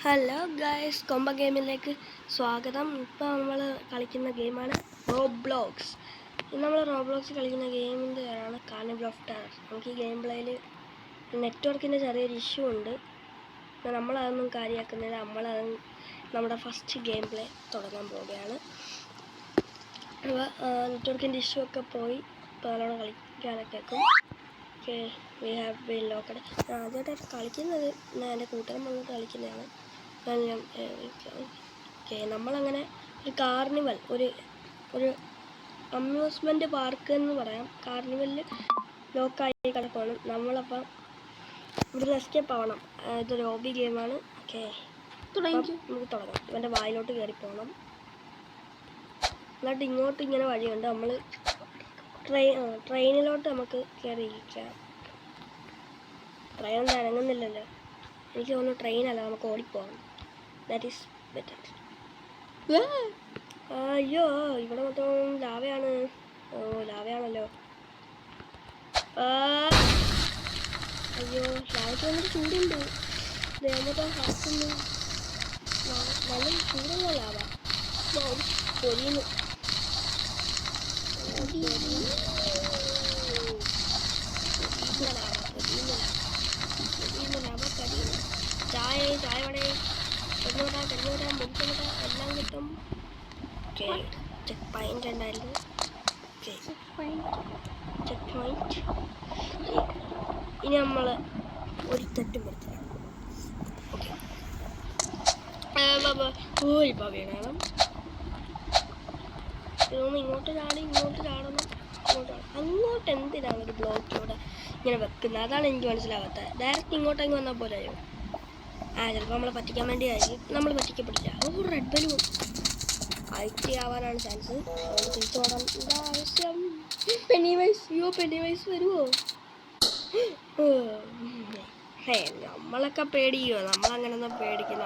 Hello guys, കൊമ്പ ഗെയിമിലേക്ക് സ്വാഗതം. ഇപ്പോൾ നമ്മൾ കളിക്കുന്ന ഗെയിമാണ് റോബ്ലോക്സ്. ഇന്ന് നമ്മൾ റോബ്ലോക്സ് കളിക്കുന്ന ഗെയിമിൻ്റെ പേരാണ് കാർണിവൽ ഓഫ് ടെറർ. നമുക്ക് ഈ ഗെയിം പ്ലേയിൽ നെറ്റ്വർക്കിൻ്റെ ചെറിയൊരു ഇഷ്യൂ ഉണ്ട്. നമ്മളതൊന്നും കാര്യമാക്കുന്നില്ല. നമ്മുടെ ഫസ്റ്റ് ഗെയിം പ്ലേ തുടങ്ങാൻ പോവുകയാണ്. അപ്പോൾ നെറ്റ്വർക്കിൻ്റെ ഇഷ്യൂ ഒക്കെ പോയി ഇപ്പോൾ നല്ലോണം കളിക്കാനൊക്കെ ആക്കും. Okay, we have been locked. ആദ്യമായിട്ടാണ് കളിക്കുന്നത്. എൻ്റെ കൂട്ടുകാരൻ വന്നിട്ട് കളിക്കുന്നതാണ്. ഓക്കെ, നമ്മളങ്ങനെ ഒരു കാർണിവൽ, ഒരു അമ്യൂസ്മെൻറ്റ് പാർക്ക് എന്ന് പറയാം. കാർണിവലിൽ ലോക്കായി കിടക്കണം. നമ്മളപ്പം ഇവിടുന്ന് എസ്കേപ്പ് ആവണം. ഇതൊരു ഹോബി ഗെയിമാണ്. ഓക്കെ, നമുക്ക് തുടങ്ങാം. ഇവൻ്റെ വായിലോട്ട് കയറി പോകണം. എന്നിട്ട് ഇങ്ങോട്ട് ഇങ്ങനെ വഴിയുണ്ട്. നമ്മൾ ട്രെയിനിലോട്ട് നമുക്ക് കയറിയിരിക്കാം. ട്രെയിൻ ഒന്നും ഇറങ്ങുന്നില്ലല്ലോ. എനിക്ക് തോന്നുന്നു ട്രെയിനല്ല, നമുക്ക് ഓടിപ്പോകാം. That is better. അയ്യോ, ഇവിടെ മൊത്തം ലാവയാണ്. ലാവയാണല്ലോ. അയ്യോ, ലാവയ്ക്ക് വന്നിട്ട് ചൂടുണ്ട്. മൊത്തം ഹാക്കുന്നു. നല്ല ചൂടുള്ള ലാവ. പൊരിയുന്നു. ചായ വട കരിഞ്ഞോട മുട്ട എല്ലാം കിട്ടും. ഓക്കെ, ചെക്ക് പോയിന്റ് ഉണ്ടായിരുന്നു. Okay, check point. ഇനി നമ്മൾ ഒരു തെറ്റും വരുത്തണം. ഓക്കെ, ഇപ്പോൾ വീണണം. ഇതൊന്ന് ഇങ്ങോട്ട് ചാടണം. അങ്ങോട്ട് എന്തിനാണ് ഒരു ബ്ലോക്കിലൂടെ ഇങ്ങനെ വെക്കുന്നത്? അതാണ് എനിക്ക് മനസ്സിലാവാത്തത്. ഡയറക്റ്റ് ഇങ്ങോട്ടേക്ക് വന്നാൽ പോലെയോ? ചിലപ്പോൾ നമ്മളെ പറ്റിക്കാൻ വേണ്ടിയായിരിക്കും. നമ്മൾ പറ്റിക്കപ്പെടില്ല. റെഡ് ബലൂൺ ഐറ്റി ആവാനാണ് ചാൻസ്. തിരിച്ചോടാൻ ആവശ്യം. പെന്നിവൈസ് വരുമോ? നമ്മളൊക്കെ പേടിക്കുമോ? നമ്മളങ്ങനൊന്നും പേടിക്കുന്ന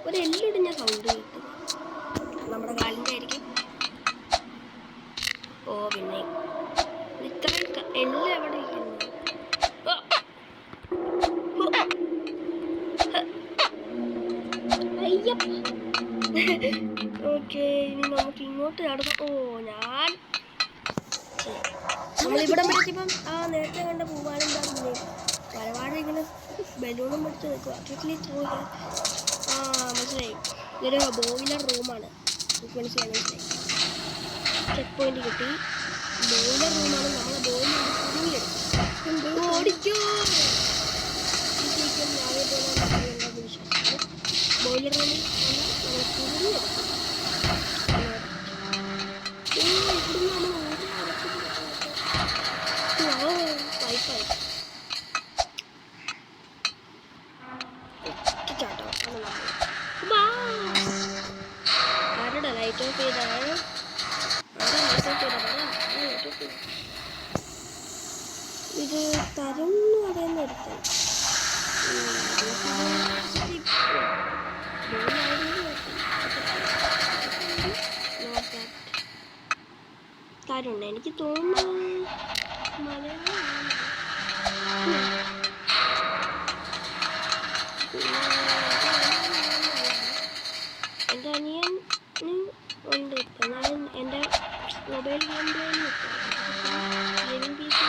ഒരു എല്ലിടിഞ്ഞ സൗണ്ട് കിട്ടും. നമ്മുടെ കാലിൻ്റെ ആയിരിക്കും. പിന്നെ ഇത്രയും എല്ലാം എവിടെ ഇരിക്കുന്നു? ഓക്കെ, ഇനി നമുക്ക് ഇങ്ങോട്ട് ചാടണം. നമ്മളിവിടെ പിടിച്ചപ്പം നേരത്തെ കണ്ട പൂവാനെന്താ വരവാഴ ഇങ്ങനെ ബലൂണും പിടിച്ച് നിൽക്കുക. മനസ്സിലായി. ഇതൊരു ബോയിലർ റൂമാണ്. എനിക്ക് മനസ്സിലായി. ചെക്ക് പോയിന്റ് കിട്ടി. ബോയിലർ റൂമാണ്. നമ്മളെ ബോയിലർ കുടുങ്ങിയെടുക്കും. ഓടിക്കോ. വിശ്വസിക്കുന്നു. ബോയിലർ റൂമിൽ നമ്മളെ കുടുങ്ങിയെടുക്കും. ആരുടെ ലൈറ്റ് ഓഫ് ചെയ്താണ്? ഇത് തരം എന്ന് പറയുന്ന എടുത്തത് തരുണ്ട്. എനിക്ക് തോന്നുന്നു എൻ്റെ അനിയൻ ഉണ്ട്. ഇപ്പം ഞാൻ എൻ്റെ മൊബൈൽ ഗെയിം ഗെയിമിംഗ് പീസ്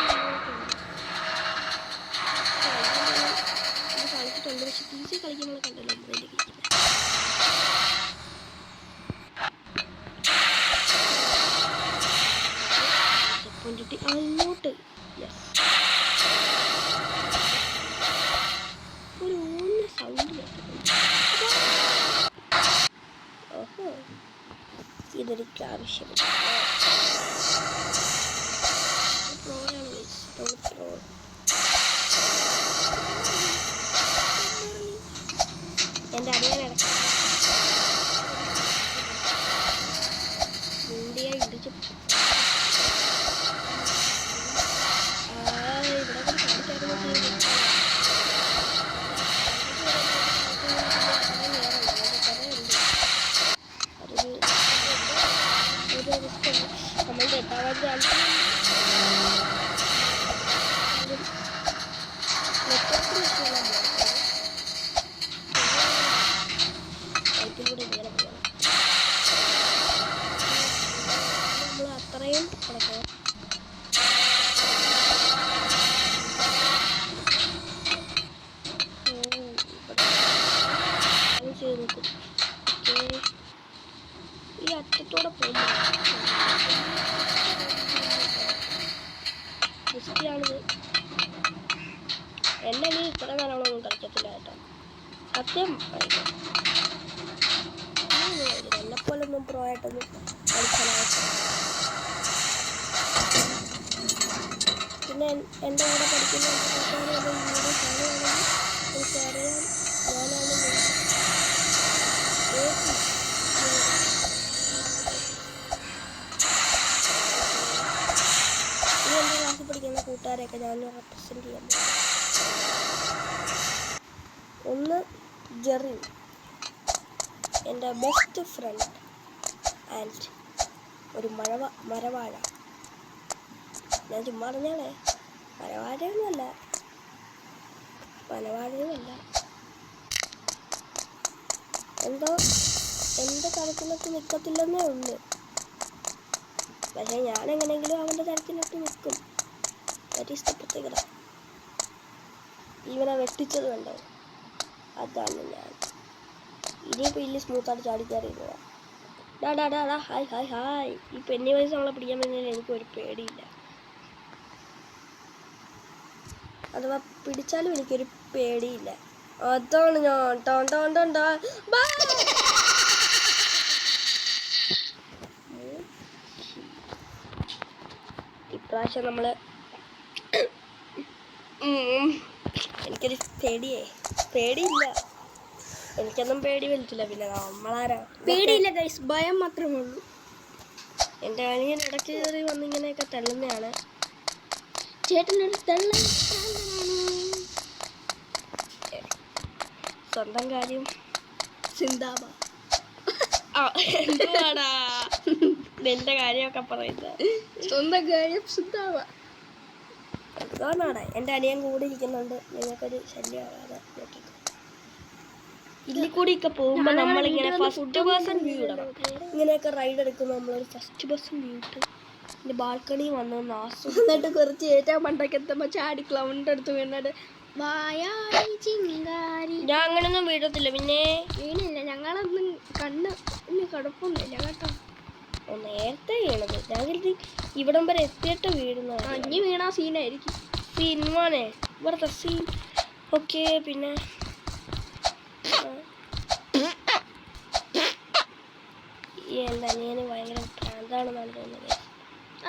കളിച്ചിട്ടുണ്ട്. പക്ഷെ പീസ് കളിക്കുമ്പോൾ കണ്ടല്ലോ മൊബൈലിൽ കളിക്കുന്നത്. അങ്ങോട്ട് ഒരു ഊന്ന സൗണ്ട് കേട്ടിട്ടുണ്ട്. ഓഹോ, ഇതെനിക്ക് ആവശ്യമില്ല. എൻ്റെ അനിയൻ ഇന്ത്യയെ ഇടിച്ച് ഇവിടെ നമ്മളുടെ എട്ടാവാൻ ചാൻസ്. നെറ്റ്വർക്ക് സത്യം എന്നെപ്പോലൊന്നും പ്രോ ആയിട്ടൊന്നും കളിക്കാനായിട്ട്. പിന്നെ എൻ്റെ കൂടെ പഠിക്കുന്ന കൂട്ടുകാരെ വീഡിയോ കാണുകയാണെങ്കിൽ എനിക്കറിയാം ഞാനാണ് ഈ എൻ്റെ ക്ലാസ്സിൽ പഠിക്കുന്ന കൂട്ടുകാരെയൊക്കെ ഞാൻ റെപ്രസെൻറ്റ് ചെയ്യാൻ പോകും. ഒന്ന് ജെറിൻ, എൻ്റെ ബെസ്റ്റ് ഫ്രണ്ട് ആൻഡ് ഒരു മരവാഴ. ഞാൻ ചുമ്മാ പറഞ്ഞാലേ മരവാഴയൊന്നുമല്ല, എന്തോ എൻ്റെ തരത്തിനൊട്ട് നിൽക്കത്തില്ലെന്നേ ഉള്ളു. പക്ഷേ ഞാൻ എങ്ങനെയെങ്കിലും അവൻ്റെ തരത്തിനൊട്ട് നിൽക്കും. ദാറ്റ് ഈസ് ദ പ്രത്യേകത. ഇവനെ വെട്ടിച്ചത് കണ്ടോ, അതാണ് ഞാൻ. ഇനിയിപ്പോൾ ഇല്ല സ്മൂത്തായിട്ട് ചാടിക്കയറിയിരുന്നതാ. ഡാ ഹായ് ഹായ് ഹായ്. ഈ പെന്നി വയസ്സ് നമ്മളെ പിടിക്കാൻ പറ്റുന്നതിൽ എനിക്കൊരു പേടിയില്ല. അഥവാ പിടിച്ചാലും എനിക്കൊരു പേടിയില്ല. അതാണ് ഞാൻ. ഇപ്രാവശ്യം നമ്മൾ എനിക്കൊരു പേടിയില്ല. എനിക്കൊന്നും പേടി വലിച്ചില്ല. പിന്നെ നമ്മളാരാ പേടിയില്ല ഗൈസ്, ഭയം മാത്രമേ ഉള്ളൂ. എൻ്റെ അനിയൻ ഇടയ്ക്ക് കയറി വന്നിങ്ങനെയൊക്കെ തള്ളുന്നതാണ്. ചേട്ടനൊരു തള്ളൻ സ്വന്തം കാര്യം സിന്ദാബ. എന്തുവാടാ നിന്റെ കാര്യമൊക്കെ പറയുന്നത്? സ്വന്തം കാര്യം സിന്ദാബ. എന്താണാടെ എൻ്റെ അനിയൻ കൂടി ഇരിക്കുന്നുണ്ട്. നിങ്ങൾക്കൊരു ശല്യമാകാതെ നോക്കിക്കോ. ഇതിൽക്കൂടിയൊക്കെ പോകുമ്പോൾ നമ്മളിങ്ങനെ ഫസ്റ്റ് പേഴ്സൺ വ്യൂ ഇടണം. ഇങ്ങനെയൊക്കെ റൈഡ് എടുക്കുമ്പോൾ നമ്മളൊരു ഫസ്റ്റ് പേഴ്സൺ വ്യൂ ഇട്ട് എൻ്റെ ബാൽക്കണി വന്നൊന്ന് എന്നിട്ട് കുറച്ച് ഏറ്റവും പണ്ടൊക്കെ എത്തുമ്പോൾ ചാടി ക്ലൗണ്ട് എടുത്ത് വീണിട്ട് വായാടി ചിങ്കാരി. ഞാൻ അങ്ങനെയൊന്നും വീഴത്തില്ല. പിന്നെ വീണില്ല, ഞങ്ങളൊന്നും കണ്ണ് ഇനി കുഴപ്പമൊന്നുമില്ല കേട്ടോ. നേരത്തെ വീണത് ഞാൻ കരുതി ഇവിടം വരെ എത്തിയിട്ട് വീഴുന്നത്. ഇനി വീണാ സീനായിരിക്കും. സീൻമാനെ ഇവിടുത്തെ സീൻ. ഓക്കെ, പിന്നെ എൻ്റെ അനിയന് ഭയങ്കര ഭ്രാന്താണെന്നാണ് തോന്നുന്നത്.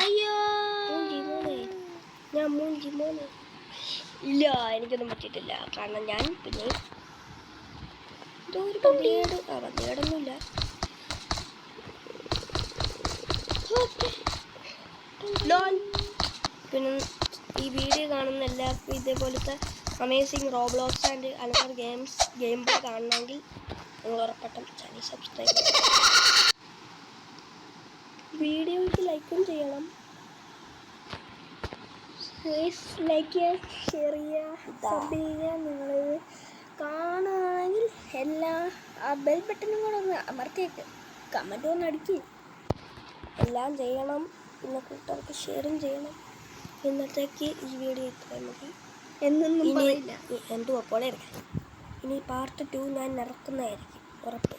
അയ്യോ ഞാൻ മൂഞ്ചിമോനെ ഇല്ല, എനിക്കൊന്നും പറ്റിയിട്ടില്ല. കാരണം ഞാൻ പിന്നെ എന്തോ ഒരു പന്തികേടൊന്നുമില്ല. പിന്നെ ഈ വീഡിയോ കാണുന്ന എല്ലാവർക്കും ഇതേപോലത്തെ amazing Roblox and another game play കാണണമെങ്കിൽ നിങ്ങൾ ഉറപ്പായിട്ടും ചാനൽ സബ്സ്ക്രൈബ് ചെയ്യണം. വീഡിയോയ്ക്ക് ലൈക്കും ചെയ്യണം. ലൈക്ക് ചെയ്യുക, ഷെയർ ചെയ്യുക, സബ് ചെയ്യുക. നിങ്ങളിത് കാണുകയാണെങ്കിൽ എല്ലാ ആ ബെൽ ബട്ടണും കൂടെ ഒന്ന് അമർത്തിയേക്ക്, കമൻറ്റ് ഒന്ന് അടിക്കുക, എല്ലാം ചെയ്യണം. പിന്നെ കൂട്ടുകാർക്ക് ഷെയറും ചെയ്യണം. ഇന്നത്തേക്ക് ഈ വീഡിയോ ഇത്രയും മതി. എന്നൊന്നും പറയില്ല. എന്തുവാ പോലെ ഇനി പാർട്ട് 2 ഞാൻ ഇറക്കുന്നതായിരിക്കും ഉറപ്പ്.